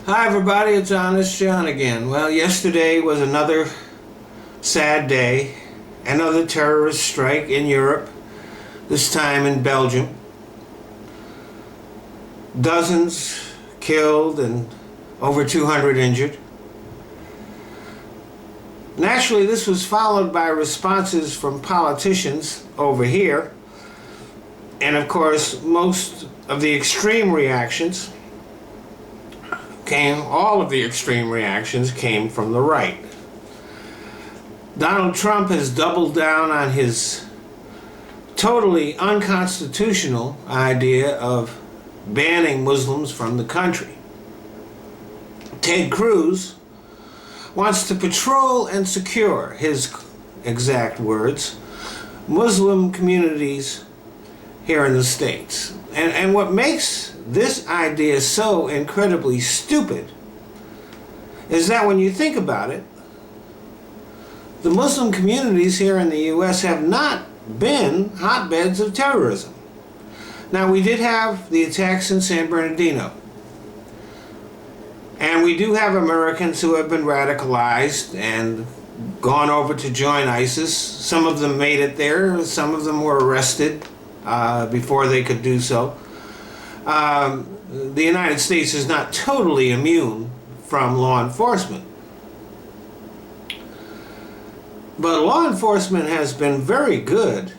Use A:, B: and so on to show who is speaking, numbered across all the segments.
A: Hi everybody, it's Honest John again. Well, yesterday was another sad day. Another terrorist strike in Europe, this time in Belgium. Dozens killed and over 200 injured. Naturally, this was followed by responses from politicians over here. And of course, most of the extreme reactions all of the extreme reactions came from the right. Donald Trump has doubled down on his totally unconstitutional idea of banning Muslims from the country. Ted Cruz wants to patrol and secure, his exact words, Muslim communities here in the States. And what makes this idea so incredibly stupid is that when you think about it, the Muslim communities here in the U.S. have not been hotbeds of terrorism. Now, we did have the attacks in San Bernardino, and we do have Americans who have been radicalized and gone over to join ISIS. Some of them made it there, some of them were arrested before they could do so. The United States is not totally immune from law enforcement. But law enforcement has been very good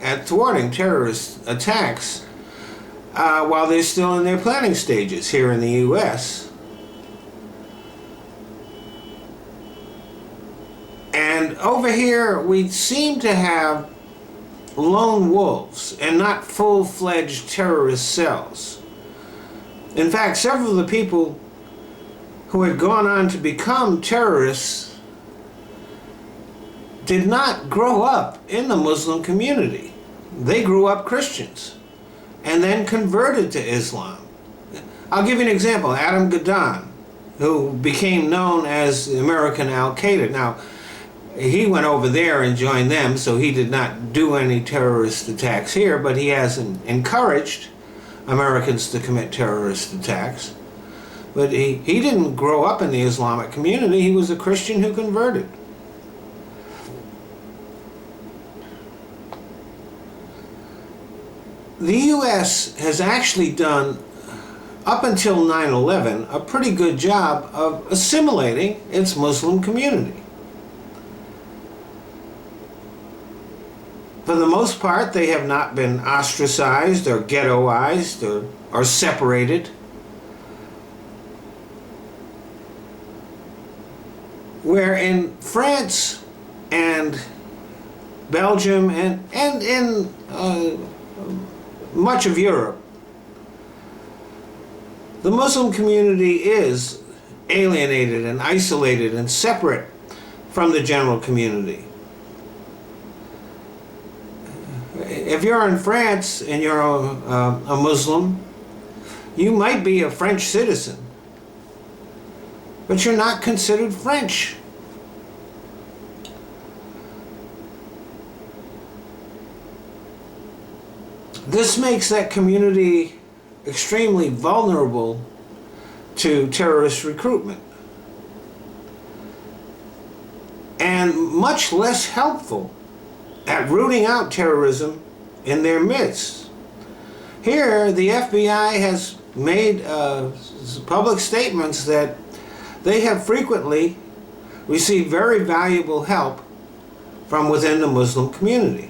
A: at thwarting terrorist attacks while they're still in their planning stages here in the U.S. And over here, we seem to have lone wolves and not full-fledged terrorist cells. In fact, several of the people who had gone on to become terrorists did not grow up in the Muslim community. They grew up Christians and then converted to Islam. I'll give you an example. Adam Gaddan, who became known as the American Al-Qaeda. Now, he went over there and joined them, so he did not do any terrorist attacks here, but he has encouraged Americans to commit terrorist attacks. But he didn't grow up in the Islamic community. He was a Christian who converted. The U.S. has actually done, up until 9/11, a pretty good job of assimilating its Muslim community. For the most part, they have not been ostracized or ghettoized or separated. Where in France and Belgium and in much of Europe, the Muslim community is alienated and isolated and separate from the general community. If you're in France and you're a Muslim, you might be a French citizen, but you're not considered French. This makes that community extremely vulnerable to terrorist recruitment and much less helpful at rooting out terrorism in their midst. Here, the FBI has made public statements that they have frequently received very valuable help from within the Muslim community.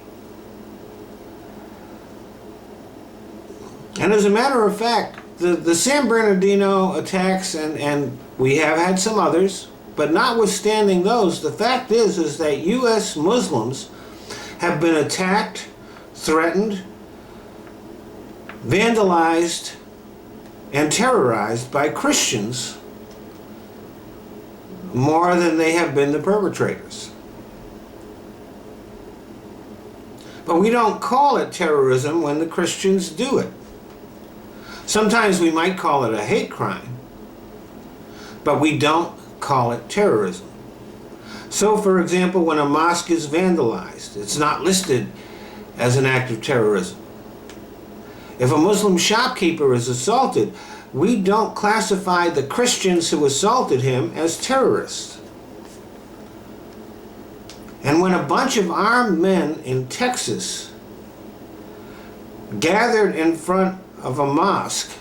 A: And as a matter of fact, the San Bernardino attacks, and we have had some others, but notwithstanding those, the fact is that U.S. Muslims have been attacked, threatened, vandalized, and terrorized by Christians more than they have been the perpetrators. But we don't call it terrorism when the Christians do it. Sometimes we might call it a hate crime, but we don't call it terrorism. So, for example, when a mosque is vandalized, it's not listed as an act of terrorism. If a Muslim shopkeeper is assaulted, we don't classify the Christians who assaulted him as terrorists. And when a bunch of armed men in Texas gathered in front of a mosque,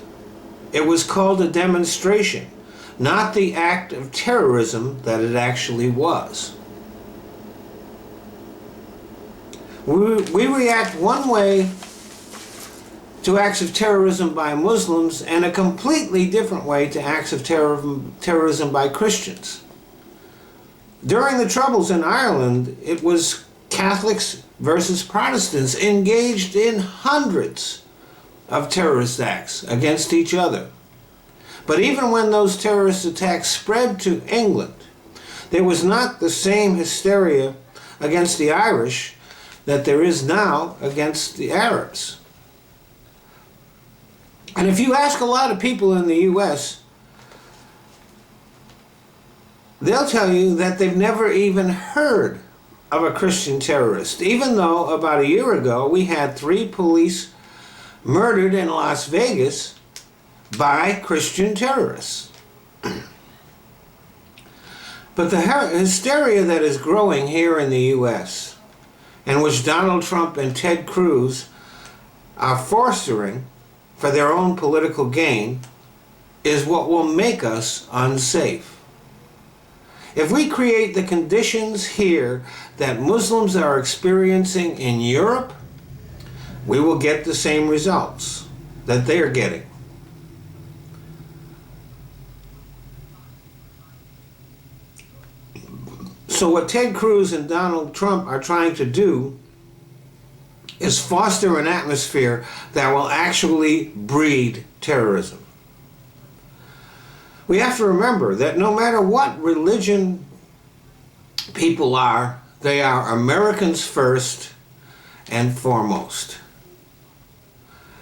A: it was called a demonstration, not the act of terrorism that it actually was. We react one way to acts of terrorism by Muslims and a completely different way to acts of terrorism by Christians. During the Troubles in Ireland, it was Catholics versus Protestants engaged in hundreds of terrorist acts against each other. But even when those terrorist attacks spread to England, there was not the same hysteria against the Irish that there is now against the Arabs. And if you ask a lot of people in the U.S., they'll tell you that they've never even heard of a Christian terrorist, even though about a year ago we had 3 police murdered in Las Vegas by Christian terrorists. But the hysteria that is growing here in the U.S., and which Donald Trump and Ted Cruz are fostering for their own political gain, is what will make us unsafe. If we create the conditions here that Muslims are experiencing in Europe, we will get the same results that they're getting. So what Ted Cruz and Donald Trump are trying to do is foster an atmosphere that will actually breed terrorism. We have to remember that no matter what religion people are, they are Americans first and foremost.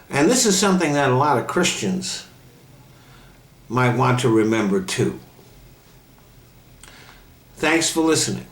A: And this is something that a lot of Christians might want to remember too. Thanks for listening.